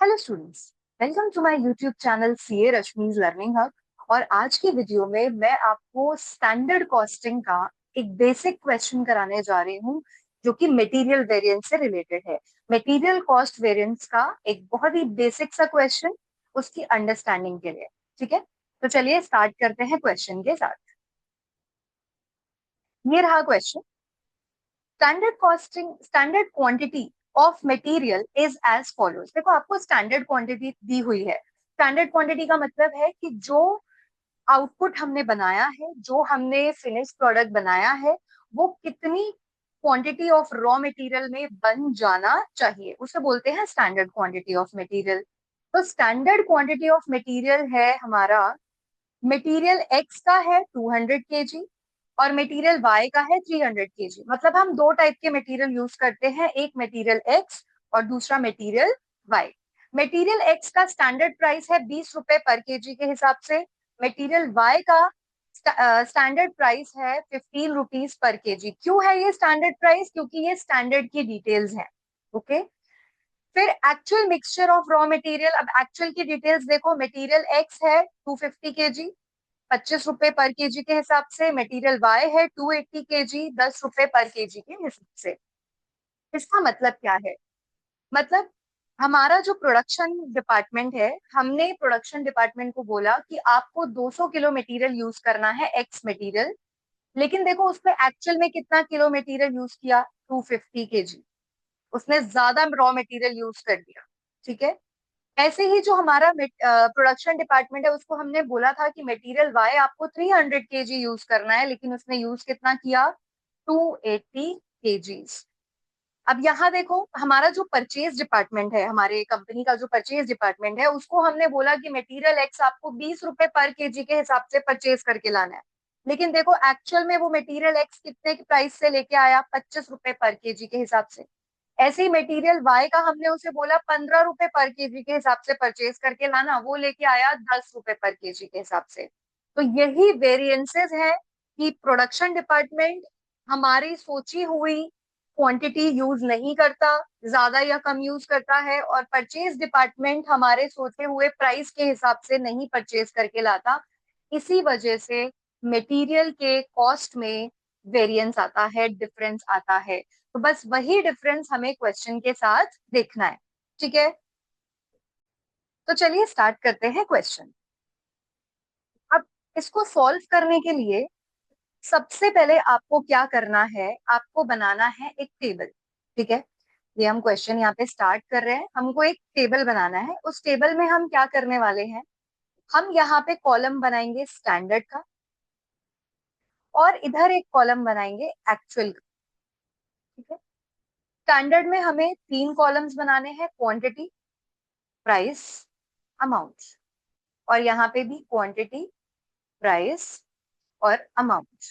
Hello students, welcome to my YouTube channel CA Rashmi's learning hub. और आज की video में मैं आपको स्टैंडर्ड कॉस्टिंग का एक बेसिक क्वेश्चन कराने जा रही हूँ, जो कि मटेरियल वेरिएंस से रिलेटेड है। मटेरियल कॉस्ट वेरिएंस का एक बहुत ही बेसिक सा क्वेश्चन, उसकी अंडरस्टैंडिंग के लिए। ठीक है, तो चलिए स्टार्ट करते हैं क्वेश्चन के साथ। ये रहा question. Standard quantity of material is as follows. देखो, आपको स्टैंडर्ड क्वांटिटी दी हुई है। स्टैंडर्ड क्वांटिटी का मतलब है कि जो आउटपुट हमने बनाया है, जो हमने फिनिश प्रोडक्ट बनाया है, वो कितनी क्वांटिटी ऑफ रॉ मटेरियल में बन जाना चाहिए, उसे बोलते हैं स्टैंडर्ड क्वांटिटी ऑफ मटेरियल। तो स्टैंडर्ड क्वांटिटी ऑफ मटेरियल है हमारा, मटेरियल एक्स का है 200 kg और मटेरियल वाई का है 300 kg। मतलब हम दो टाइप के मटेरियल यूज करते हैं, एक मटेरियल एक्स और दूसरा मटेरियल वाई। मटेरियल एक्स का स्टैंडर्ड प्राइस है 20 रुपए पर केजी के हिसाब से। मटेरियल वाई का स्टैंडर्ड प्राइस है 15 रुपीज पर केजी। क्यों है ये स्टैंडर्ड प्राइस? क्योंकि ये स्टैंडर्ड की डिटेल्स हैं। ओके, फिर actual mixture of raw material. अब एक्चुअल की डिटेल्स देखो, मटेरियल एक्स है 250 kg, 25 रुपए पर केजी के हिसाब से। मटेरियल वाई है 280 kg, 10 रुपए पर केजी के हिसाब से। इसका मतलब क्या है? मतलब हमारा जो प्रोडक्शन डिपार्टमेंट है, हमने प्रोडक्शन डिपार्टमेंट को बोला कि आपको 200 किलो मटेरियल यूज करना है, एक्स मटेरियल। लेकिन देखो, उसने एक्चुअल में कितना किलो मटेरियल यूज किया? 250 kg। उसने ज्यादा रॉ मटेरियल यूज कर दिया। ठीक है, ऐसे ही जो हमारा प्रोडक्शन डिपार्टमेंट है, उसको हमने बोला था कि मटेरियल वाई आपको 300 kg यूज करना है, लेकिन उसने यूज कितना किया? 280 kg। अब यहाँ देखो, हमारा जो परचेज डिपार्टमेंट है, हमारे कंपनी का जो परचेज डिपार्टमेंट है, उसको हमने बोला कि मटेरियल एक्स आपको 20 रुपए पर केजी के हिसाब से परचेज करके लाना है। लेकिन देखो, एक्चुअल में वो मटेरियल एक्स कितने की प्राइस से लेके आया? 25 रुपए पर केजी के हिसाब से। ऐसे ही मटेरियल वाई का हमने उसे बोला 15 रुपए पर केजी के हिसाब से परचेज करके लाना, वो लेके आया 10 रुपए पर केजी के हिसाब से। तो यही वेरिएंसेस है कि प्रोडक्शन डिपार्टमेंट हमारी सोची हुई क्वांटिटी यूज नहीं करता, ज्यादा या कम यूज करता है, और परचेज डिपार्टमेंट हमारे सोचे हुए प्राइस के हिसाब से नहीं परचेज करके लाता। इसी वजह से मटेरियल के कॉस्ट में वेरिएंस आता है, डिफरेंस आता है। तो बस वही डिफरेंस हमें क्वेश्चन के साथ देखना है। ठीक है, तो चलिए स्टार्ट करते हैं क्वेश्चन। अब इसको सॉल्व करने के लिए सबसे पहले आपको क्या करना है? आपको बनाना है एक टेबल। ठीक है, ये हम क्वेश्चन यहाँ पे स्टार्ट कर रहे हैं, हमको एक टेबल बनाना है। उस टेबल में हम क्या करने वाले हैं? हम यहाँ पे कॉलम बनाएंगे स्टैंडर्ड का, और इधर एक कॉलम बनाएंगे एक्चुअल का। ठीक है, स्टैंडर्ड में हमें 3 कॉलम्स बनाने हैं, क्वांटिटी, प्राइस, अमाउंट। और यहाँ पे भी क्वांटिटी, प्राइस और अमाउंट।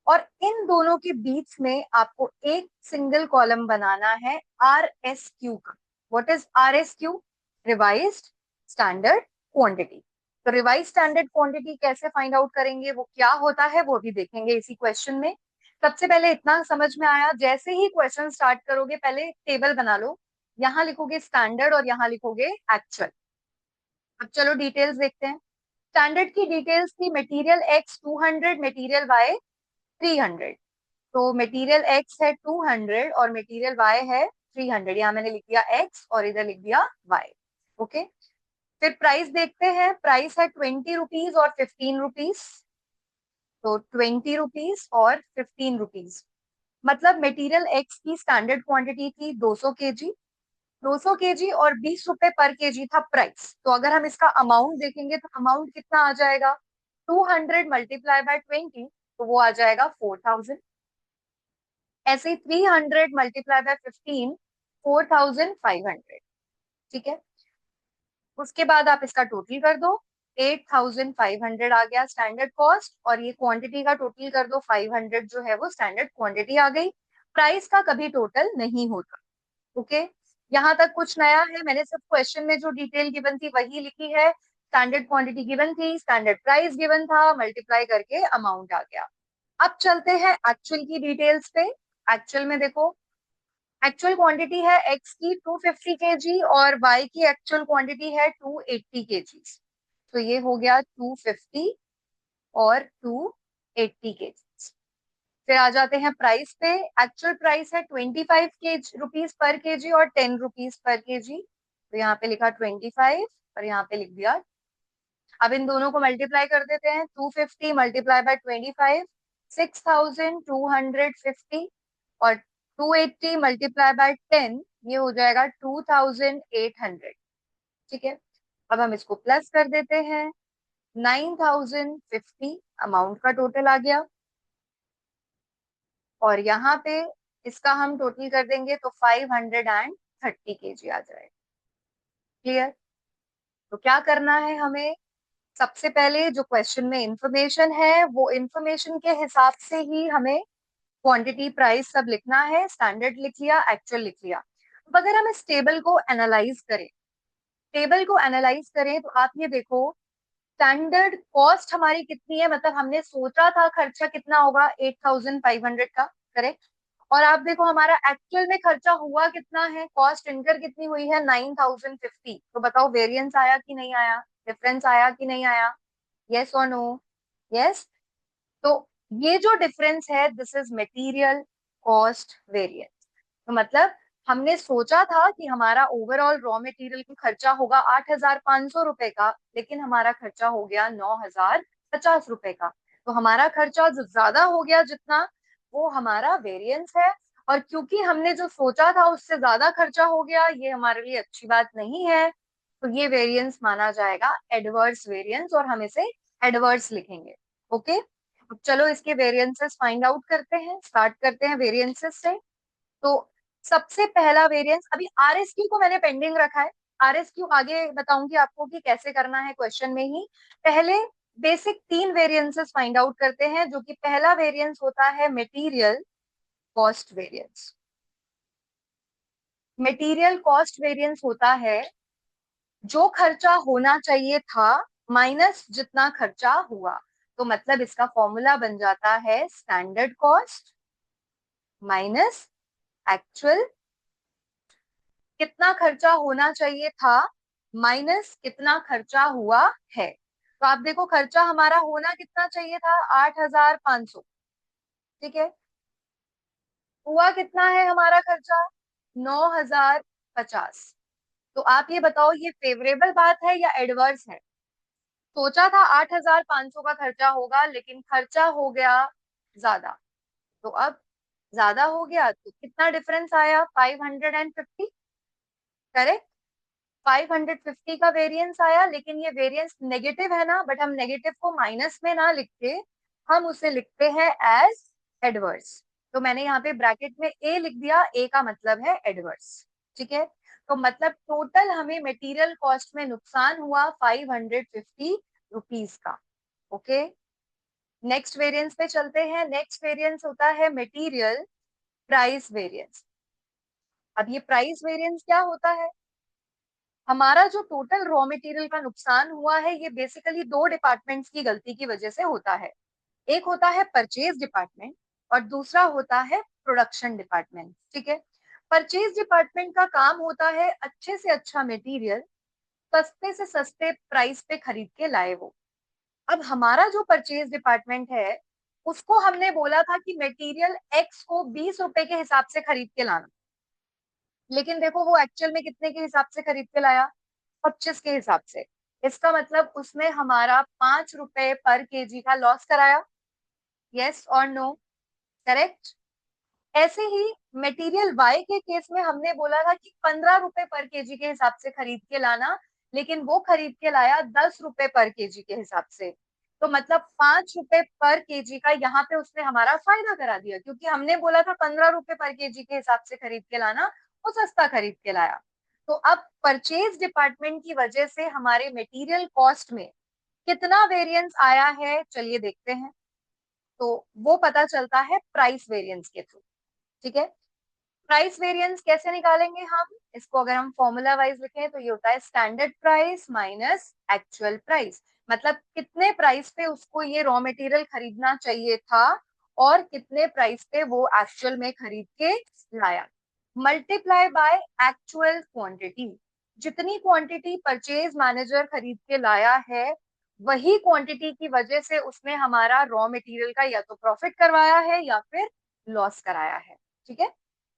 और इन दोनों के बीच में आपको एक सिंगल कॉलम बनाना है आर एस क्यू का। What is R S Q? Revised standard quantity. तो रिवाइज स्टैंडर्ड क्वांटिटी कैसे फाइंड आउट करेंगे, वो क्या होता है, वो भी देखेंगे इसी क्वेश्चन में। सबसे पहले इतना समझ में आया, जैसे ही क्वेश्चन स्टार्ट करोगे पहले टेबल बना लो। यहाँ लिखोगे स्टैंडर्ड और यहाँ लिखोगे एक्चुअल। अब चलो डिटेल्स देखते हैं। स्टैंडर्ड की डिटेल्स थी मटेरियल एक्स 200, मटेरियल वाई 300। तो मटेरियल एक्स है 200 और मटेरियल वाई है 300। यहाँ मैंने लिख दिया एक्स और इधर लिख दिया वाई। ओके, फिर प्राइस देखते हैं। प्राइस है 20 रुपीज और 15 रुपीज। तो 20 रुपीज और 15 रुपीज। मतलब मटेरियल एक्स की स्टैंडर्ड क्वांटिटी थी 200 kg। 200 kg और 20 रुपए पर केजी था प्राइस। तो अगर हम इसका अमाउंट देखेंगे तो अमाउंट कितना आ जाएगा? 200 × 20 तो वो आ जाएगा 4000। ऐसे ही 300 × 15 4500। ठीक है, उसके बाद आप इसका टोटल कर दो, 8500 आ गया स्टैंडर्ड कॉस्ट, और ये क्वांटिटी का टोटल कर दो, 500 जो है वो स्टैंडर्ड क्वांटिटी आ गई। प्राइस का कभी टोटल नहीं होता। ओके, यहाँ तक कुछ नया है? मैंने सिर्फ क्वेश्चन में जो डिटेल गिवन थी वही लिखी है। स्टैंडर्ड क्वांटिटी गिवन थी, स्टैंडर्ड प्राइस गिवन था, मल्टीप्लाई करके अमाउंट आ गया। अब चलते हैं एक्चुअल की डिटेल्स पे। एक्चुअल में देखो, एक्चुअल क्वांटिटी है एक्स की 250 केजी और वाई की एक्चुअल क्वांटिटी है 280 केजी। तो ये हो गया 250 और 280 केजी। फिर आ जाते हैं प्राइस पे। एक्चुअल प्राइस है 25 रुपीज पर केजी और 10 रुपीज पर केजी। तो यहाँ पे लिखा 25 और यहाँ पे लिख दिया। अब इन दोनों को मल्टीप्लाई कर देते हैं। 250 मल्टीप्लाई बाय 25, 6250। और 280 मल्टीप्लाई बाय 10, ये हो जाएगा 2800। ठीक है, अब हम इसको प्लस कर देते हैं। 9050 अमाउंट का टोटल आ गया। और यहाँ पे इसका हम टोटल कर देंगे तो 530 केजी आ जाएगा। क्लियर? तो क्या करना है हमें? सबसे पहले जो क्वेश्चन में इंफॉर्मेशन है वो इंफॉर्मेशन के हिसाब से ही हमें क्वांटिटी प्राइस सब लिखना है। स्टैंडर्ड लिख लिया, एक्चुअल लिख लिया। अब अगर हम इस टेबल को एनालाइज करें, तो आप ये देखो, स्टैंडर्ड कॉस्ट हमारी कितनी है, मतलब हमने सोचा था खर्चा कितना होगा 8500 का, करेक्ट। और आप देखो हमारा एक्चुअल में खर्चा हुआ कितना है, कॉस्ट इनकर कितनी हुई है 9050। तो बताओ वेरिएंस आया कि नहीं आया, डिफरेंस आया कि नहीं आया? यस और नो? यस। तो ये जो डिफरेंस है this is material cost variance. तो मतलब हमने सोचा था कि हमारा ओवरऑल रॉ मटेरियल का खर्चा होगा 8500 रुपए का, लेकिन हमारा खर्चा हो गया 9050 रुपए का। तो हमारा खर्चा जो ज्यादा हो गया जितना, वो हमारा वेरिएंस है। और क्योंकि हमने जो सोचा था उससे ज्यादा खर्चा हो गया, ये हमारे लिए अच्छी बात नहीं है। तो ये वेरिएंस माना जाएगा एडवर्स वेरिएंस और हम इसे एडवर्स लिखेंगे। ओके, अब चलो इसके वेरिएंसेस फाइंड आउट करते हैं, स्टार्ट करते हैं वेरिएंसेस से। तो सबसे पहला वेरिएंस, अभी आरएसक्यू को मैंने पेंडिंग रखा है। आरएसक्यू आगे बताऊंगी आपको कि कैसे करना है क्वेश्चन में ही। पहले बेसिक 3 वेरिएंसेस फाइंड आउट करते हैं, जो कि पहला वेरिएंस होता है material cost variance. Material cost variance होता है जो खर्चा होना चाहिए था माइनस जितना खर्चा हुआ। तो मतलब इसका फॉर्मूला बन जाता है स्टैंडर्ड कॉस्ट माइनस एक्चुअल, कितना खर्चा होना चाहिए था माइनस कितना खर्चा हुआ है। तो आप देखो खर्चा हमारा होना कितना चाहिए था 8500, ठीक है। हुआ कितना है हमारा खर्चा 9050। तो आप ये बताओ ये फेवरेबल बात है या एडवर्स है? सोचा था 8500 का खर्चा होगा लेकिन खर्चा हो गया ज्यादा। तो अब ज्यादा हो गया तो कितना डिफरेंस आया 550, करेक्ट। 550 का वेरिएंस आया, लेकिन ये वेरिएंस नेगेटिव है ना, बट हम नेगेटिव को माइनस में ना लिख के हम उसे लिखते हैं एज एडवर्स। तो मैंने यहाँ पे ब्रैकेट में ए लिख दिया, ए का मतलब है एडवर्स। ठीक है, तो मतलब टोटल हमें मटेरियल कॉस्ट में नुकसान हुआ 550 रुपीज का। ओके, नेक्स्ट वेरिएंस पे चलते हैं। नेक्स्ट वेरिएंस होता है मटेरियल प्राइस वेरिएंस। अब ये प्राइस वेरिएंस क्या होता है? हमारा जो टोटल रॉ मटेरियल का नुकसान हुआ है ये बेसिकली 2 डिपार्टमेंट्स की गलती की वजह से होता है। एक होता है परचेज डिपार्टमेंट और दूसरा होता है प्रोडक्शन डिपार्टमेंट। ठीक है, परचेज डिपार्टमेंट का काम होता है अच्छे से अच्छा मटेरियल सस्ते से सस्ते प्राइस पे खरीद के लाए वो। अब हमारा जो परचेज डिपार्टमेंट है उसको हमने बोला था कि मटेरियल एक्स को 20 रुपए के हिसाब से खरीद के लाना, लेकिन देखो वो एक्चुअल में कितने के हिसाब से खरीद के लाया 25 के हिसाब से। इसका मतलब उसने हमारा 5 रुपए पर केजी का लॉस कराया। यस और नो? करेक्ट। ऐसे ही मटेरियल वाई के केस में हमने बोला था कि 15 रुपए पर केजी के हिसाब से खरीद के लाना, लेकिन वो खरीद के लाया 10 रुपए पर केजी के हिसाब से। तो मतलब 5 रुपए पर केजी का यहाँ पे उसने हमारा फायदा करा दिया, क्योंकि हमने बोला था 15 रुपए पर केजी के हिसाब से खरीद के लाना, वो सस्ता खरीद के लाया। तो अब परचेज डिपार्टमेंट की वजह से हमारे मटेरियल कॉस्ट में कितना वेरिएंस आया है चलिए देखते हैं। तो वो पता चलता है प्राइस वेरिएंस के थ्रू। ठीक है, प्राइस वेरिएंस कैसे निकालेंगे हम? इसको अगर हम फॉर्मूला वाइज लिखें तो ये होता है standard price minus actual price. मतलब कितने प्राइस पे उसको ये रॉ मटेरियल खरीदना चाहिए था और कितने प्राइस पे वो एक्चुअल में खरीद के लाया। Multiply by actual quantity. जितनी क्वांटिटी परचेज मैनेजर खरीद के लाया है, वही क्वांटिटी की वजह से उसने हमारा रॉ मटेरियल का या तो प्रॉफिट करवाया है या फिर लॉस कराया है। ठीक है,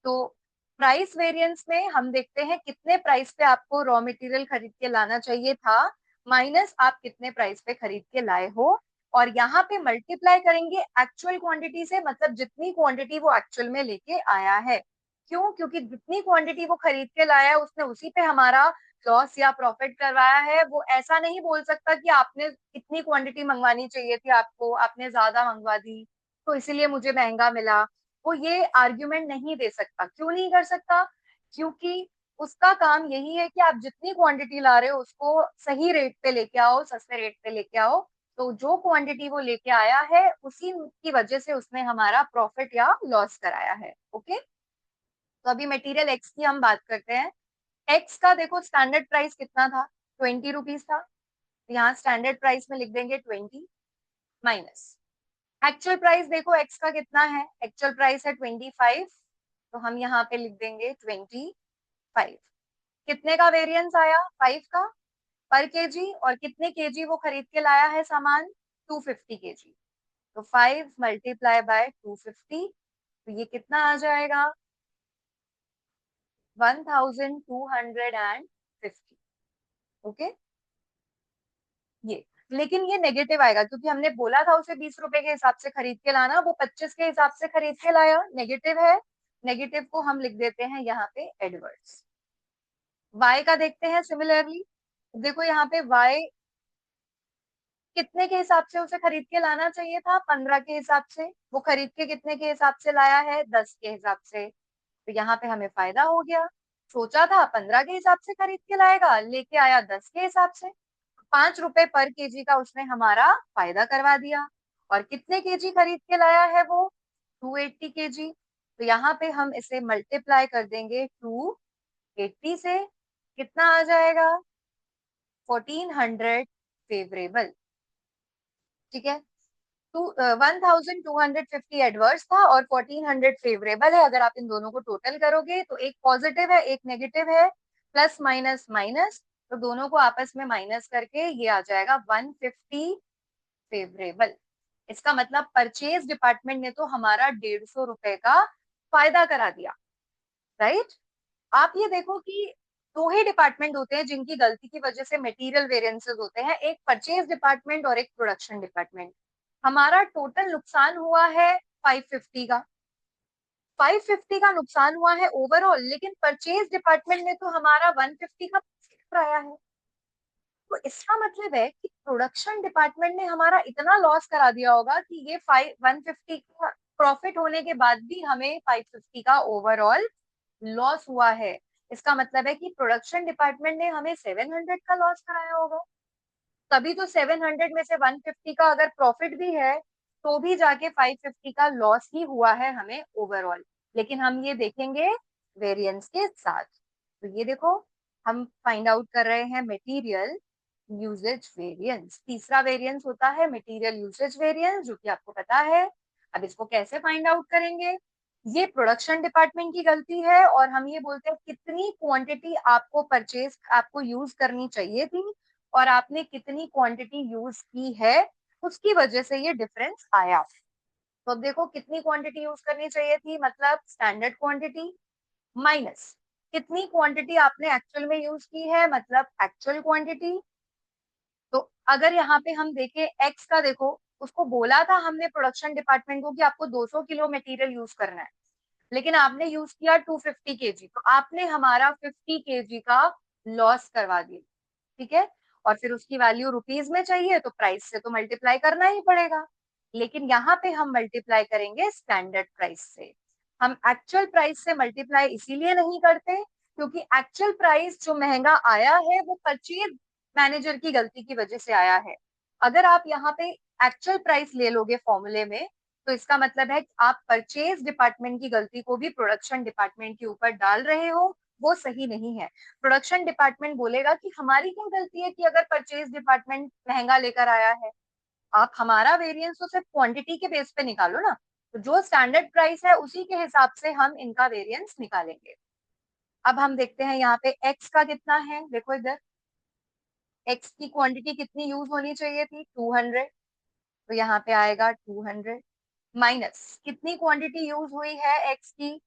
तो प्राइस वेरिएंस में हम देखते हैं कितने प्राइस पे आपको रॉ मटेरियल खरीद के लाना चाहिए था, माइनस आप कितने प्राइस पे खरीद के लाए हो, और यहाँ पे मल्टीप्लाई करेंगे एक्चुअल क्वांटिटी से, मतलब जितनी क्वांटिटी वो एक्चुअल में लेके आया है। क्यों? क्योंकि जितनी क्वांटिटी वो खरीद के लाया है उसने उसी पे हमारा लॉस या प्रॉफिट करवाया है। वो ऐसा नहीं बोल सकता कि आपने इतनी क्वांटिटी मंगवानी चाहिए थी, आपको आपने ज्यादा मंगवा दी तो इसीलिए मुझे महंगा मिला। वो ये आर्ग्यूमेंट नहीं दे सकता। क्यों नहीं कर सकता? क्योंकि उसका काम यही है कि आप जितनी क्वांटिटी ला रहे हो उसको सही रेट पे लेके आओ, सस्ते रेट पे लेके आओ। तो जो क्वांटिटी वो लेके आया है उसी की वजह से उसने हमारा प्रॉफिट या लॉस कराया है। ओके, तो अभी मटेरियल एक्स की हम बात करते हैं। एक्स का देखो स्टैंडर्ड प्राइस कितना था, 20 रुपीज था। यहाँ स्टैंडर्ड प्राइस में लिख देंगे 20 माइनस एक्चुअल प्राइस। देखो एक्स का कितना है, एक्चुअल प्राइस है 25, तो हम यहाँ पे लिख देंगे 25। कितने का वेरिएंस आया? 5 का पर केजी। और कितने केजी वो खरीद के लाया है सामान? 250 केजी। तो 5 मल्टीप्लाई बाय 250, तो ये कितना आ जाएगा? 1250। ओके, ये, लेकिन ये नेगेटिव आएगा क्योंकि हमने बोला था उसे 20 रुपए के हिसाब से खरीद के लाना, वो 25 के हिसाब से खरीद के लाया, नेगेटिव है। नेगेटिव को हम लिख देते हैं यहाँ पे एडवर्ड्स। वाई का देखते हैं सिमिलरली। देखो यहाँ पे वाई कितने के हिसाब से उसे खरीद के लाना चाहिए था? 15 के हिसाब से। वो खरीद के कितने के हिसाब से लाया है? 10 के हिसाब से। तो यहाँ पे हमें फायदा हो गया। सोचा था 15 के हिसाब से खरीद के लाएगा, लेके आया 10 के हिसाब से। 5 रुपए पर केजी का उसने हमारा फायदा करवा दिया। और कितने केजी खरीद के लाया है वो? 280 केजी। तो यहाँ पे हम इसे मल्टीप्लाई कर देंगे 280 से, कितना आ जाएगा? 1400 फेवरेबल। ठीक है, 1250 एडवर्स था और 1400 फेवरेबल है। अगर आप इन दोनों को टोटल करोगे तो एक पॉजिटिव है एक नेगेटिव है, प्लस माइनस माइनस, तो दोनों को आपस में माइनस करके ये आ जाएगा 150 फेवरेबल। इसका मतलब परचेज डिपार्टमेंट ने तो हमारा 150 रुपए का फायदा करा दिया, राइट। आप ये देखो कि दो ही डिपार्टमेंट होते हैं जिनकी गलती की वजह से मटेरियल वेरिएंसेस होते हैं, एक परचेज डिपार्टमेंट और एक प्रोडक्शन डिपार्टमेंट। हमारा टोटल नुकसान हुआ है 550 का। 550 का नुकसान हुआ है ओवरऑल, लेकिन परचेज डिपार्टमेंट ने तो हमारा 150 का कराया है। तो इसका मतलब है कि प्रोडक्शन डिपार्टमेंट ने हमारा इतना लॉस करा दिया होगा कि ये 150 का प्रॉफिट होने के बाद भी हमें 550 का ओवरऑल लॉस हुआ है। इसका मतलब है कि प्रोडक्शन डिपार्टमेंट ने हमें 700 का लॉस कराया होगा। तभी तो 700 में से 150 का अगर प्रॉफिट भी है तो भी जाके 550 का लॉस ही हुआ है हमें ओवरऑल। लेकिन हम ये देखेंगे वेरिएंस के साथ। तो ये देखो, हम फाइंड आउट कर रहे हैं मटेरियल यूजेज वेरिएंस। तीसरा वेरिएंस होता है मटेरियल यूजेज वेरिएंस, जो कि आपको पता है। अब इसको कैसे फाइंड आउट करेंगे? ये प्रोडक्शन डिपार्टमेंट की गलती है और हम ये बोलते हैं कितनी क्वांटिटी आपको यूज करनी चाहिए थी और आपने कितनी क्वांटिटी यूज की है, उसकी वजह से ये डिफरेंस आया। तो अब देखो कितनी क्वांटिटी यूज करनी चाहिए थी, मतलब स्टैंडर्ड क्वांटिटी, माइनस कितनी क्वांटिटी आपने एक्चुअल में यूज की है, मतलब एक्चुअल क्वांटिटी। तो अगर यहाँ पे हम देखें एक्स का, देखो उसको बोला था हमने प्रोडक्शन डिपार्टमेंट को कि आपको 200 किलो मटेरियल यूज करना है, लेकिन आपने यूज किया 250 केजी, तो आपने हमारा 50 केजी का लॉस करवा दिया। ठीक है, और फिर उसकी वैल्यू रुपीज में चाहिए तो प्राइस से तो मल्टीप्लाई करना ही पड़ेगा। लेकिन यहाँ पे हम मल्टीप्लाई करेंगे स्टैंडर्ड प्राइस से। हम एक्चुअल प्राइस से मल्टीप्लाई इसीलिए नहीं करते क्योंकि एक्चुअल प्राइस जो महंगा आया है वो परचेज मैनेजर की गलती की वजह से आया है। अगर आप यहाँ पे एक्चुअल प्राइस ले लोगे फॉर्मूले में, तो इसका मतलब है कि आप परचेज डिपार्टमेंट की गलती को भी प्रोडक्शन डिपार्टमेंट के ऊपर डाल रहे हो, वो सही नहीं है। प्रोडक्शन डिपार्टमेंट बोलेगा कि हमारी क्या गलती है कि अगर परचेज डिपार्टमेंट महंगा लेकर आया है। आप हमारा वेरिएंस तो सिर्फ क्वांटिटी के बेस पे निकालो ना, तो जो स्टैंडर्ड प्राइस है उसी के हिसाब से हम इनका वेरिएंस निकालेंगे। अब हम देखते हैं यहाँ पे x का कितना है, देखो इधर x की क्वांटिटी कितनी यूज होनी चाहिए थी, 200, तो यहाँ पे आएगा 200 माइनस कितनी क्वांटिटी यूज हुई है x की,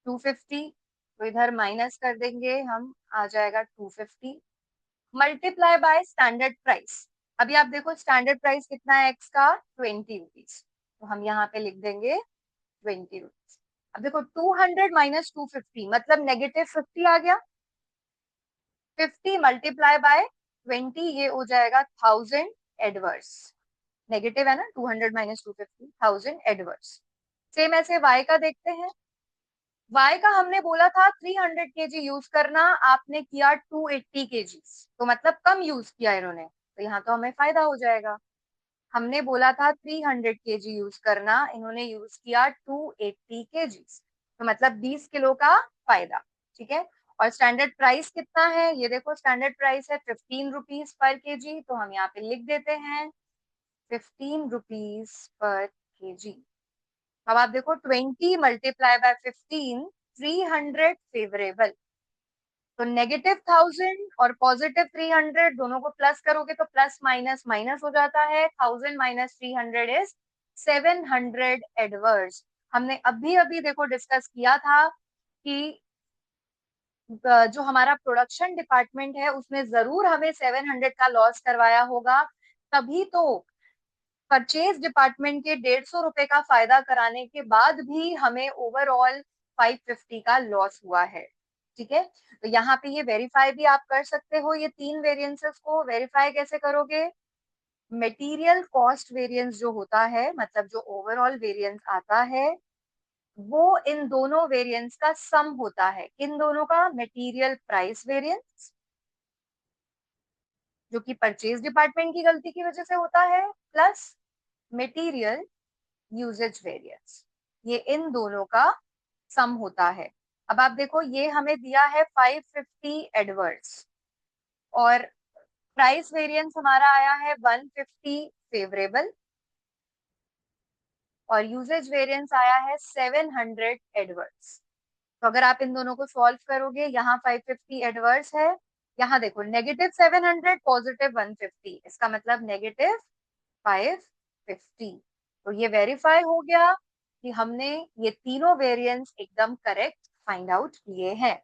250, तो इधर माइनस कर देंगे हम, आ जाएगा 250 मल्टीप्लाई बाय स्टैंडर्ड प्राइस। अभी आप देखो स्टैंडर्ड प्राइस कितना है एक्स का, 20 रुपीज, तो हम यहाँ पे लिख देंगे 20 रुपीज। अब देखो 200 माइनस 250 मतलब -50 आ गया, 50 मल्टीप्लाई बाय 20 ये हो जाएगा 1000 एडवर्स, नेगेटिव है ना, 200 माइनस 250, 1000 एडवर्स। सेम ऐसे y का देखते हैं, y का हमने बोला था 300 केजी यूज करना, आपने किया 280 केजी, तो मतलब कम यूज किया इन्होंने, तो यहाँ तो हमें फायदा हो जाएगा। हमने बोला था 300 केजी यूज करना, इन्होंने यूज किया 280 केजी, तो मतलब 20 किलो का फायदा। ठीक है, और स्टैंडर्ड प्राइस कितना है, ये देखो स्टैंडर्ड प्राइस है 15 रुपीज पर केजी, तो हम यहाँ पे लिख देते हैं 15 रुपीज पर केजी। अब आप देखो 20 मल्टीप्लाई बाय 15, 300 फेवरेबल, तो -1000 और +300 दोनों को प्लस करोगे तो प्लस माइनस माइनस हो जाता है, 1000 माइनस 300 इज 700 एडवर्स। हमने अभी अभी देखो डिस्कस किया था कि जो हमारा प्रोडक्शन डिपार्टमेंट है उसने जरूर हमें 700 का लॉस करवाया होगा, तभी तो परचेज डिपार्टमेंट के 150 रुपए का फायदा कराने के बाद भी हमें ओवरऑल 550 का लॉस हुआ है। ठीक है, तो यहाँ पे ये वेरीफाई भी आप कर सकते हो, ये तीन वेरिएंसेस को वेरीफाई कैसे करोगे, मटेरियल कॉस्ट वेरिएंस जो होता है, मतलब जो ओवरऑल वेरिएंस आता है वो इन दोनों वेरिएंस का सम होता है, किन दोनों का, मटेरियल प्राइस वेरिएंस जो कि परचेज डिपार्टमेंट की गलती की वजह से होता है, प्लस मटेरियल यूजेज वेरिएंस, ये इन दोनों का सम होता है। अब आप देखो ये हमें दिया है 550 एडवर्ड्स, और प्राइस वेरिएंस हमारा आया है 150 फेवरेबल, और यूजेज वेरिएंस आया है 700 एडवर्ड्स। तो अगर आप इन दोनों को सॉल्व करोगे, यहाँ 550 एडवर्स है, यहाँ देखो -700 +150, इसका मतलब -550। तो ये वेरीफाई हो गया कि हमने ये तीनों वेरिएंस एकदम करेक्ट फाइंड आउट किए हैं।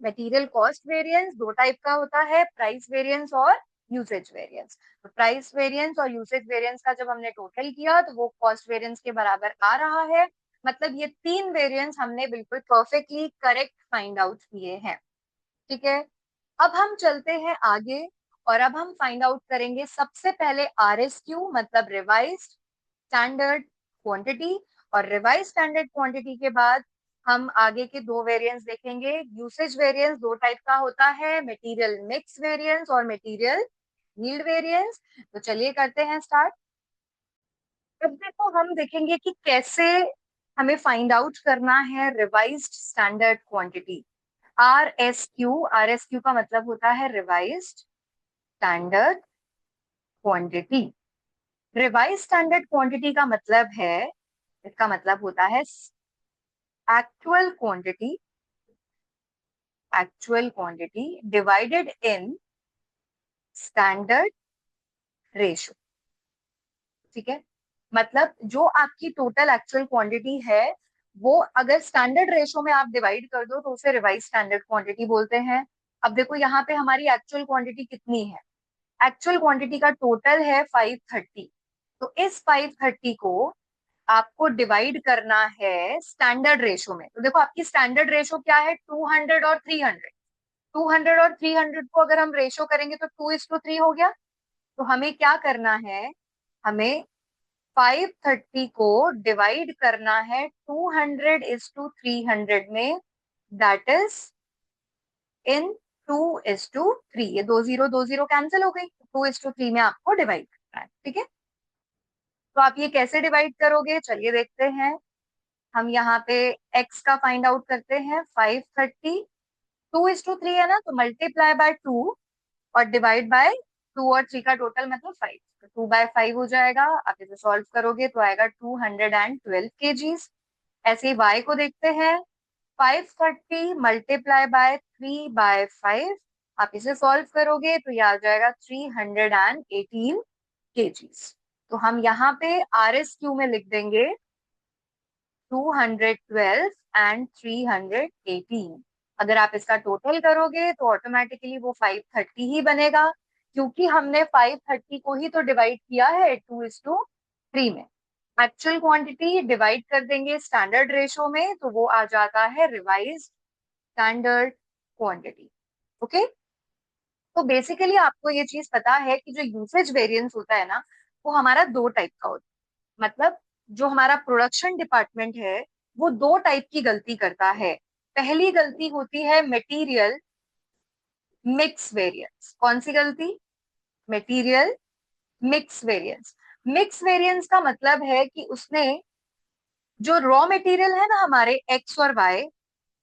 मटेरियल कॉस्ट वेरिएंस दो टाइप का होता है, प्राइस वेरिएंस और यूसेज वेरिएंस। तो प्राइस वेरिएंस और यूसेज वेरिएंस का जब हमने टोटल किया तो वो कॉस्ट वेरिएंस के बराबर आ रहा है, मतलब ये तीन वेरिएंस हमने बिल्कुल परफेक्टली करेक्ट फाइंड आउट किए हैं। ठीक है, अब हम चलते हैं आगे, और अब हम फाइंड आउट करेंगे सबसे पहले RSQ मतलब रिवाइज्ड स्टैंडर्ड क्वांटिटी, और रिवाइज स्टैंडर्ड क्वांटिटी के बाद हम आगे के दो वेरिएंस देखेंगे। यूसेज वेरिएंस दो टाइप का होता है, मटेरियल मिक्स वेरिएंस और मटेरियल यील्ड वेरिएंस। तो चलिए करते हैं स्टार्ट। अब देखो हम देखेंगे कि कैसे हमें फाइंड आउट करना है रिवाइज्ड स्टैंडर्ड क्वांटिटी, RSQ का मतलब होता है revised standard quantity. Revise standard quantity का मतलब है, इसका मतलब होता है actual quantity, actual quantity divided in standard ratio. ठीक है, मतलब जो आपकी टोटल एक्चुअल क्वांटिटी है वो अगर स्टैंडर्ड रेशो में आप डिवाइड कर दो तो उसे रिवाइज स्टैंडर्ड क्वांटिटी बोलते हैं। अब देखो यहाँ पे हमारी एक्चुअल क्वांटिटी कितनी है, एक्चुअल क्वांटिटी का टोटल है 530, तो इस 530 को आपको डिवाइड करना है स्टैंडर्ड रेशो में। तो देखो आपकी स्टैंडर्ड रेशो क्या है, 200 और 300, 200 और 300 को अगर हम रेशो करेंगे तो 2:3 हो गया। तो हमें क्या करना है, हमें 530 को डिवाइड करना है 200:300 में, दैट इज इन 2:3। ये दो जीरो कैंसिल हो गई, 2:3 में आपको डिवाइड करना है। ठीक है, तो आप ये कैसे डिवाइड करोगे, चलिए देखते हैं। हम यहाँ पे x का फाइंड आउट करते हैं, 530, 2:3 है ना, तो मल्टीप्लाई बाय 2 और डिवाइड बाय 2 और 3 का टोटल मतलब 5, तो 2/5 हो जाएगा। आप इसे सॉल्व करोगे तो आएगा 212 केजीज। ऐसे ही y को देखते हैं, 530 मल्टीप्लाई बाय 3/5, आप इसे सॉल्व करोगे तो ये आ जाएगा 318 kgs। तो हम यहाँ पे RSQ में लिख देंगे 212 एंड 318। अगर आप इसका टोटल करोगे तो ऑटोमेटिकली वो 530 ही बनेगा, क्योंकि हमने 530 को ही तो डिवाइड किया है 2:3 में। एक्चुअल क्वांटिटी डिवाइड कर देंगे स्टैंडर्ड रेशो में तो वो आ जाता है रिवाइज स्टैंडर्ड क्वांटिटी। ओके, तो बेसिकली आपको ये चीज पता है कि जो यूसेज वेरिएंस होता है ना, वो हमारा दो टाइप का होता है। मतलब जो हमारा प्रोडक्शन डिपार्टमेंट है वो दो टाइप की गलती करता है। पहली गलती होती है मटेरियल मिक्स वेरिएंस। कौन सी गलती? Material mix variance. Mix variance का मतलब है कि उसने जो रॉ मटेरियल है ना हमारे एक्स और वाई,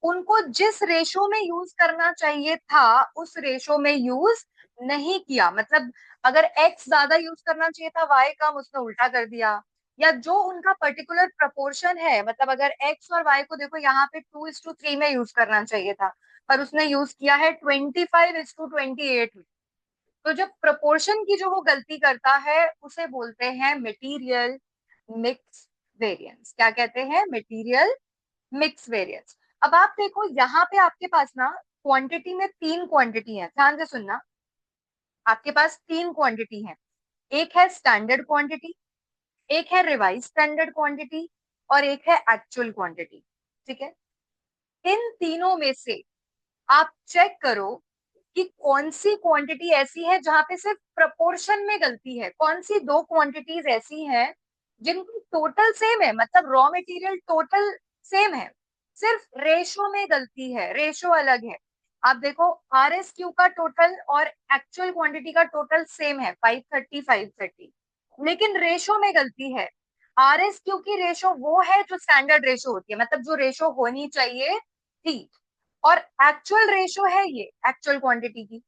उनको जिस रेशो में यूज करना चाहिए था उस रेशो में यूज नहीं किया। मतलब अगर एक्स ज्यादा यूज करना चाहिए था, वाई कम, उसने उल्टा कर दिया। या जो उनका पर्टिकुलर प्रपोर्शन है, मतलब अगर एक्स और वाई को देखो यहाँ पे 2:3 में यूज करना चाहिए था, पर उसने यूज किया है 25:28 में। तो जब प्रपोर्शन की जो वो गलती करता है उसे बोलते हैं मटेरियल मिक्स वेरिएंस। क्या कहते हैं? Material mix variance. अब आप देखो यहाँ पे आपके पास ना क्वांटिटी में तीन क्वांटिटी है, ध्यान से सुनना। आपके पास तीन क्वांटिटी है, एक है स्टैंडर्ड क्वांटिटी, एक है रिवाइज स्टैंडर्ड क्वांटिटी, और एक है एक्चुअल क्वांटिटी। ठीक है, इन तीनों में से आप चेक करो कि कौन सी क्वांटिटी ऐसी है जहां पे सिर्फ प्रपोर्शन में गलती है। कौन सी दो क्वांटिटीज ऐसी हैं जिनकी टोटल सेम है, मतलब रॉ मटेरियल टोटल सेम है, सिर्फ रेशो में गलती है, रेशो अलग है। आप देखो RSQ का टोटल और एक्चुअल क्वांटिटी का टोटल सेम है 530 530, लेकिन रेशो में गलती है। RSQ की रेशो वो है जो स्टैंडर्ड रेशो होती है, मतलब जो रेशो होनी चाहिए थी, और एक्चुअल रेशो है ये एक्चुअल क्वांटिटी की।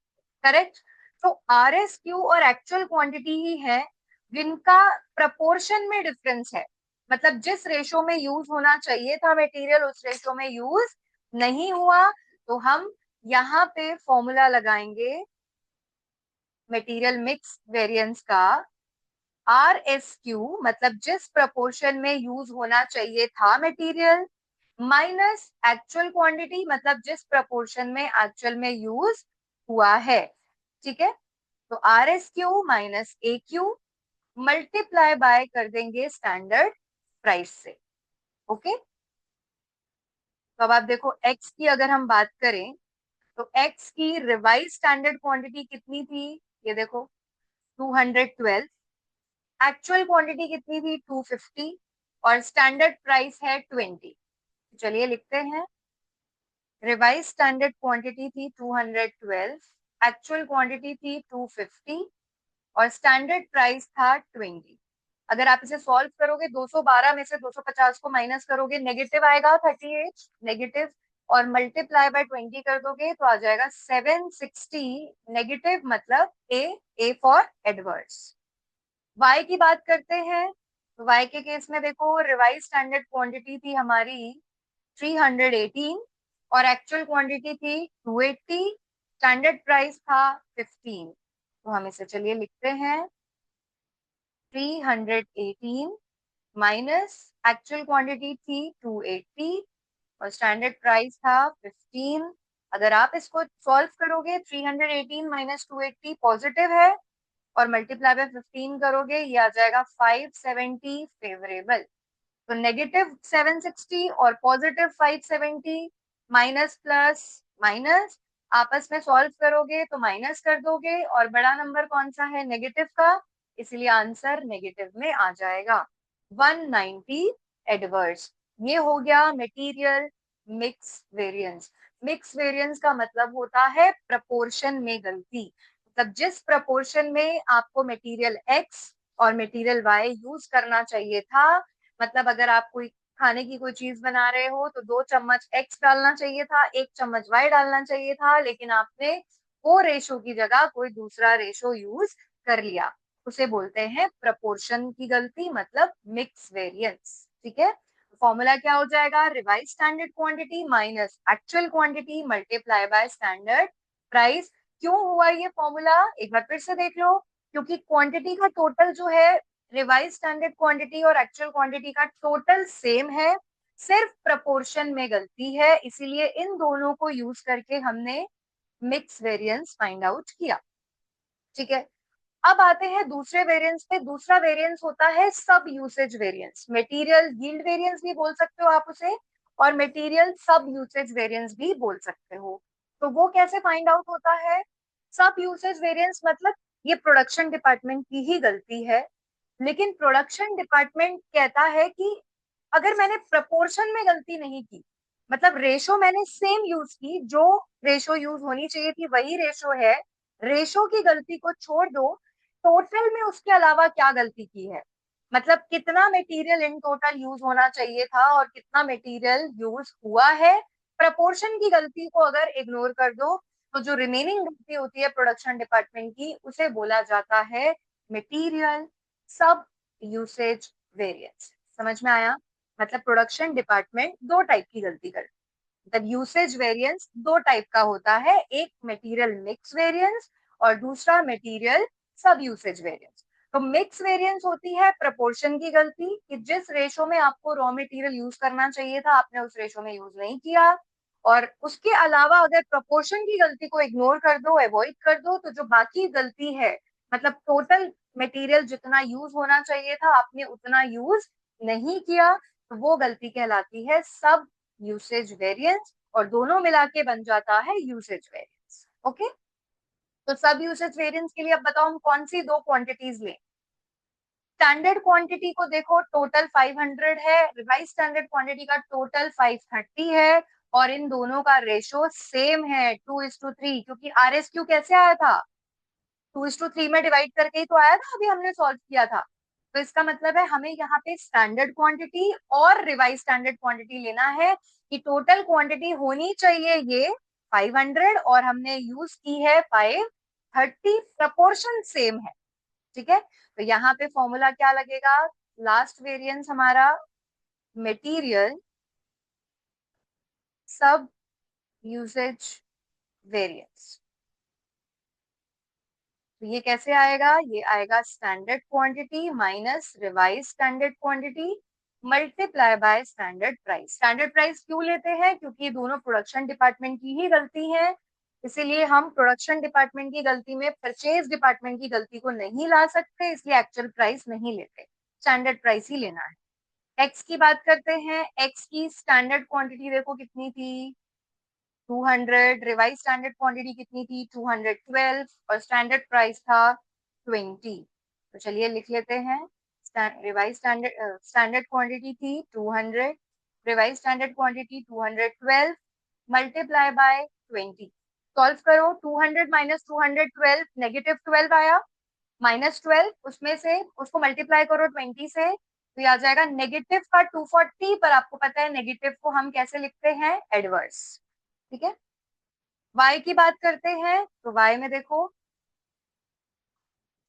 करेक्ट? तो RSQ और एक्चुअल क्वांटिटी ही है जिनका प्रपोर्शन में डिफरेंस है, मतलब जिस रेशो में यूज होना चाहिए था मटेरियल उस रेशो में यूज नहीं हुआ। तो हम यहाँ पे फॉर्मूला लगाएंगे मटेरियल मिक्स वेरिएंस का। RSQ मतलब जिस प्रपोर्शन में यूज होना चाहिए था मटेरियल, माइनस एक्चुअल क्वांटिटी मतलब जिस प्रपोर्शन में एक्चुअल में यूज हुआ है। ठीक है, तो RSQ minus AQ multiply by कर देंगे स्टैंडर्ड प्राइस से। ओके, तो अब आप देखो एक्स की अगर हम बात करें तो एक्स की रिवाइज स्टैंडर्ड क्वांटिटी कितनी थी? ये देखो 212। एक्चुअल क्वांटिटी कितनी थी? 250। और स्टैंडर्ड प्राइस है 20। चलिए लिखते हैं, रिवाइज स्टैंडर्ड क्वांटिटी थी 212, एक्चुअल क्वांटिटी थी 250, और स्टैंडर्ड प्राइस था 20। अगर आप इसे सॉल्व करोगे 212 में से 250 को माइनस करोगे नेगेटिव आएगा 38 नेगेटिव, और मल्टीप्लाई बाय 20 कर दोगे तो आ जाएगा 760 नेगेटिव, मतलब ए फॉर एडवर्स। वाई की बात करते हैं तो वाई के केस में देखो रिवाइज स्टैंडर्ड क्वांटिटी थी हमारी 318 और एक्चुअल क्वांटिटी थी 280, स्टैंडर्ड प्राइस था 15। तो हम इसे चलिए लिखते हैं 318 माइनस एक्चुअल क्वांटिटी थी 280 और स्टैंडर्ड प्राइस था 15। अगर आप इसको सॉल्व करोगे 318 माइनस 280 पॉजिटिव है, और मल्टीप्लाई बाय 15 करोगे ये आ जाएगा 570 फेवरेबल। तो नेगेटिव 760 और पॉजिटिव 570, माइनस प्लस माइनस, आपस में सॉल्व करोगे तो माइनस कर दोगे, और बड़ा नंबर कौन सा है? नेगेटिव का, इसलिए आंसर नेगेटिव में आ जाएगा 190 एडवर्स। ये हो गया material mix variance. Mix variance का मतलब होता है प्रपोर्शन में गलती, मतलब जिस प्रपोर्शन में आपको मटेरियल एक्स और मटेरियल वाई यूज करना चाहिए था, मतलब अगर आप कोई खाने की कोई चीज बना रहे हो तो 2 चम्मच एक्स डालना चाहिए था, 1 चम्मच वाई डालना चाहिए था, लेकिन आपने वो रेशो की जगह कोई दूसरा रेशो यूज कर लिया, उसे बोलते हैं प्रपोर्शन की गलती, मतलब मिक्स वेरिएंस। ठीक है, फॉर्मूला क्या हो जाएगा, revise standard quantity minus actual quantity multiply by standard price. क्यों हुआ ये फॉर्मूला, एक बार फिर से देख लो, क्योंकि क्वांटिटी का टोटल जो है रिवाइज स्टैंडर्ड क्वांटिटी और एक्चुअल क्वांटिटी का टोटल सेम है, सिर्फ प्रपोर्शन में गलती है, इसीलिए इन दोनों को यूज करके हमने मिक्स वेरिएंस फाइंड आउट किया। ठीक है, अब आते हैं दूसरे वेरिएंस पे। दूसरा वेरिएंस होता है सब usage variance, material yield variance भी बोल सकते हो आप उसे, और मटेरियल सब यूसेज वेरिएंस भी बोल सकते हो। तो वो कैसे फाइंड आउट होता है, सब यूसेज वेरिएंस मतलब ये प्रोडक्शन डिपार्टमेंट की ही गलती है, लेकिन प्रोडक्शन डिपार्टमेंट कहता है कि अगर मैंने प्रपोर्शन में गलती नहीं की, मतलब रेशो मैंने सेम यूज की, जो रेशो यूज होनी चाहिए थी वही रेशो है, रेशो की गलती को छोड़ दो, टोटल में उसके अलावा क्या गलती की है, मतलब कितना मटेरियल इन टोटल यूज होना चाहिए था और कितना मटेरियल यूज हुआ है, प्रपोर्शन की गलती को अगर इग्नोर कर दो तो जो रिमेनिंग गलती होती है प्रोडक्शन डिपार्टमेंट की उसे बोला जाता है मटेरियल सब यूसेज वेरिएंस। समझ में आया, मतलब प्रोडक्शन डिपार्टमेंट दो टाइप की गलती करता है, मतलब यूसेज वेरिएंस दो टाइप का होता है, एक मटेरियल मिक्स वेरिएंस और दूसरा मटेरियल सब यूसेज वेरिएंस। तो मिक्स वेरिएंस होती है प्रपोर्शन की गलती, कि जिस रेशो में आपको रॉ मटेरियल यूज करना चाहिए था आपने उस रेशो में यूज नहीं किया, और उसके अलावा अगर प्रपोर्शन की गलती को इग्नोर कर दो, अवॉइड कर दो, तो जो बाकी गलती है, मतलब टोटल मटेरियल जितना यूज होना चाहिए था आपने उतना यूज नहीं किया, तो वो गलती कहलाती है सब यूसेज वेरिएंस, और दोनों मिला के बन जाता है यूसेज वेरिएंस। ओके, तो सब यूसेज वेरिएंस के लिए अब बताओ हम कौन सी दो क्वांटिटीज लें। स्टैंडर्ड क्वांटिटी को देखो, टोटल 500 है, रिवाइज स्टैंडर्ड क्वांटिटी का टोटल 530 है, और इन दोनों का रेशो सेम है 2:3, क्योंकि RSQ कैसे आया था, 2:3 में डिवाइड करके ही तो आया था, अभी हमने सॉल्व किया था। तो इसका मतलब है हमें यहाँ पे स्टैंडर्ड क्वांटिटी और रिवाइज स्टैंडर्ड क्वांटिटी लेना है, कि टोटल क्वांटिटी होनी चाहिए ये 500 और हमने यूज की है 530, प्रपोर्शन सेम है। ठीक है, तो यहाँ पे फॉर्मूला क्या लगेगा, लास्ट वेरिएंस हमारा मटेरियल सब यूसेज वेरिएंस। तो ये कैसे आएगा, ये आएगा standard quantity minus revise standard quantity multiply by standard price. Standard price क्यों लेते हैं, क्योंकि ये दोनों प्रोडक्शन डिपार्टमेंट की ही गलती है, इसीलिए हम प्रोडक्शन डिपार्टमेंट की गलती में परचेज डिपार्टमेंट की गलती को नहीं ला सकते, इसलिए एक्चुअल प्राइस नहीं लेते, स्टैंडर्ड प्राइस ही लेना है। एक्स की बात करते हैं, एक्स की स्टैंडर्ड क्वांटिटी देखो कितनी थी, 200, रिवाइज स्टैंडर्ड क्वांटिटी कितनी थी 212, और स्टैंडर्ड प्राइस था 20। तो चलिए लिख लेते हैं, रिवाइज स्टैंडर्ड क्वांटिटी थी 200, revise standard quantity 212 multiply by 20। Solve करो, 200 माइनस 212 -12 आया, -12 उसमें से उसको मल्टीप्लाई करो 20 से, तो ये आ जाएगा नेगेटिव का 240, पर आपको पता है नेगेटिव को हम कैसे लिखते हैं, एडवर्स। ठीक है, y की बात करते हैं, तो y में देखो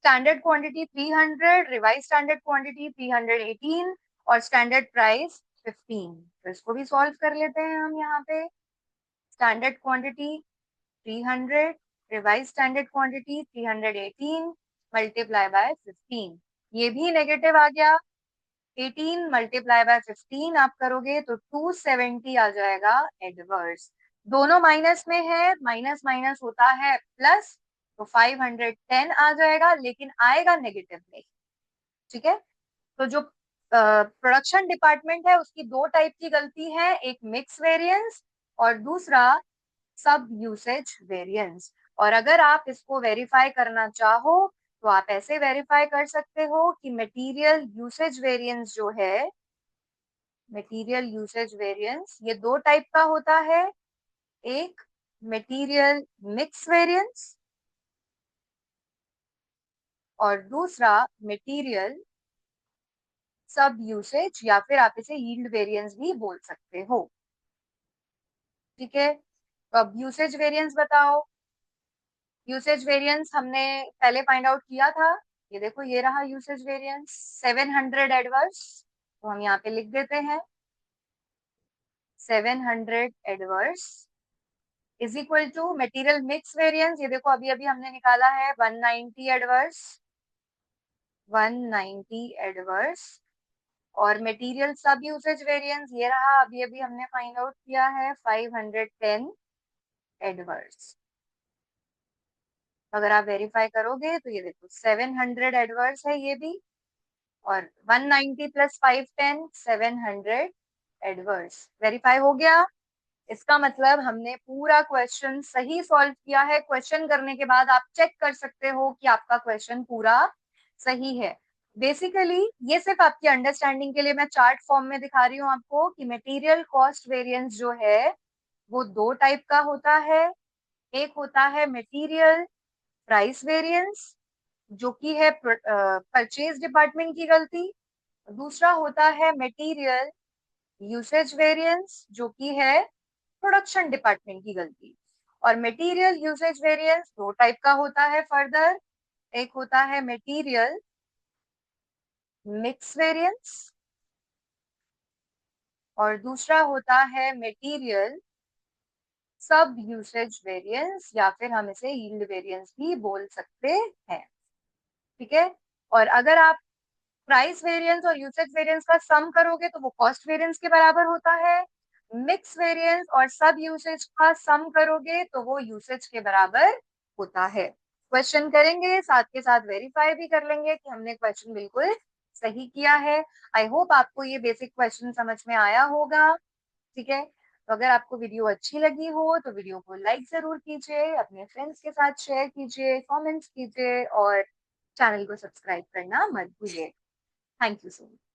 standard quantity 300, revise standard quantity 318 और स्टैंडर्ड प्राइस 15। तो इसको भी सॉल्व कर लेते हैं हम यहाँ पे, standard quantity 300, revise standard quantity 318 multiply by 15, ये भी नेगेटिव आ गया, 18 मल्टीप्लाई बाय 15 आप करोगे तो 270 आ जाएगा एडवर्स। दोनों माइनस में है, माइनस माइनस होता है प्लस, तो 510 आ जाएगा, लेकिन आएगा नेगेटिव में। ठीक है, तो जो प्रोडक्शन डिपार्टमेंट है उसकी दो टाइप की गलती है, एक मिक्स वेरिएंस और दूसरा सब यूसेज वेरिएंस। और अगर आप इसको वेरीफाई करना चाहो तो आप ऐसे वेरीफाई कर सकते हो कि मटेरियल यूसेज वेरिएंस जो है, मटेरियल यूसेज वेरिएंस ये दो टाइप का होता है, एक मटेरियल मिक्स वेरिएंस और दूसरा मटेरियल सब यूसेज, या फिर आप इसे यील्ड वेरिएंस भी बोल सकते हो। ठीक है, तो अब यूसेज वेरिएंस बताओ। यूसेज वेरिएंस हमने पहले फाइंड आउट किया था, ये देखो ये रहा यूसेज वेरिएंस 700 एडवर्स, तो हम यहाँ पे लिख देते हैं 700 adverse is equal to material mix variance, ये देखो अभी अभी हमने निकाला है 190 एडवर्स, 190 एडवर्स, और मटेरियल सब यूसेज वेरिएंस ये रहा, अभी अभी हमने फाइंड आउट किया है 510 एडवर्स। अगर आप वेरीफाई करोगे तो ये देखो 700 एडवर्स है ये भी, और 190 प्लस 510 700 एडवर्स। वेरीफाई हो गया। इसका मतलब हमने पूरा क्वेश्चन सही सॉल्व किया है। क्वेश्चन करने के बाद आप चेक कर सकते हो कि आपका क्वेश्चन पूरा सही है। बेसिकली ये सिर्फ आपकी अंडरस्टैंडिंग के लिए मैं चार्ट फॉर्म में दिखा रही हूँ आपको कि मटेरियल कॉस्ट वेरिएंस जो है वो दो टाइप का होता है। एक होता है मटेरियल प्राइस वेरिएंस जो कि है परचेज डिपार्टमेंट की गलती। दूसरा होता है मटेरियल यूसेज वेरिएंस जो कि है प्रोडक्शन डिपार्टमेंट की गलती। और मटेरियल यूसेज वेरिएंस दो टाइप का होता है फर्दर। एक होता है मटेरियल मिक्स वेरिएंस और दूसरा होता है मटेरियल सब यूसेज वेरिएंस, या फिर हम इसे यील्ड वेरिएंस भी बोल सकते हैं। ठीक है। और अगर आप प्राइस वेरिएंस और यूसेज वेरिएंस का सम करोगे तो वो कॉस्ट वेरिएंस के बराबर होता है। मिक्स वेरिएंस और सब यूसेज का सम करोगे तो वो यूसेज के बराबर होता है। क्वेश्चन करेंगे, साथ के साथ वेरीफाई भी कर लेंगे कि हमने क्वेश्चन बिल्कुल सही किया है। आई होप आपको ये बेसिक क्वेश्चन समझ में आया होगा। ठीक है। तो अगर आपको वीडियो अच्छी लगी हो तो वीडियो को लाइक जरूर कीजिए, अपने फ्रेंड्स के साथ शेयर कीजिए, कमेंट्स कीजिए और चैनल को सब्सक्राइब करना मत भूलिए। Thank you so much.